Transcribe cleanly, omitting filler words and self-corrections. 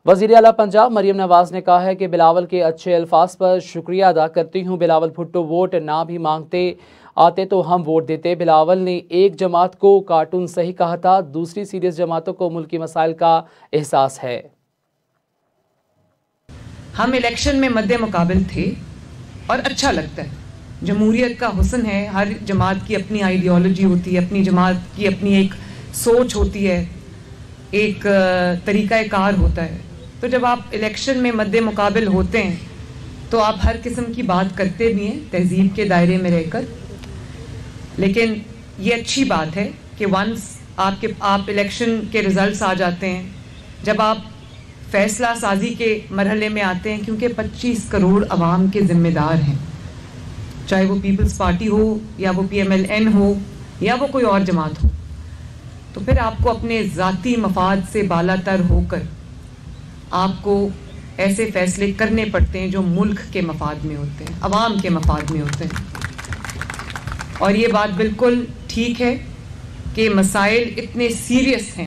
वज़ीर आला पंजाब मरियम नवाज ने कहा है कि बिलावल के अच्छे अल्फाज पर शुक्रिया अदा करती हूँ। बिलावल भुट्टो वोट ना भी मांगते आते तो हम वोट देते। बिलावल ने एक जमात को कार्टून सही कहा था, दूसरी सीरियस जमातों को मुल्की मसाइल का एहसास है। हम इलेक्शन में मद्दे मुकाबिल थे और अच्छा लगता है। जमहूरियत का हुस्न है, हर जमात की अपनी आइडियोलॉजी होती है, अपनी जमात की अपनी एक सोच होती है, एक तरीक़ाकार होता है। तो जब आप इलेक्शन में मद्दे मुकाबिल होते हैं तो आप हर किस्म की बात करते भी हैं तहजीब के दायरे में रहकर। लेकिन ये अच्छी बात है कि वंस आप इलेक्शन के रिज़ल्ट्स आ जाते हैं, जब आप फैसला साजी के मरहले में आते हैं, क्योंकि 25 करोड़ अवाम के ज़िम्मेदार हैं, चाहे वो पीपल्स पार्टी हो या वो PMLN हो या वो कोई और जमात हो, तो फिर आपको अपने ज़ाती मफाद से बालातर होकर आपको ऐसे फैसले करने पड़ते हैं जो मुल्क के मफाद में होते हैं, अवाम के मफाद में होते हैं। और ये बात बिल्कुल ठीक है कि मसाइल इतने सीरियस हैं।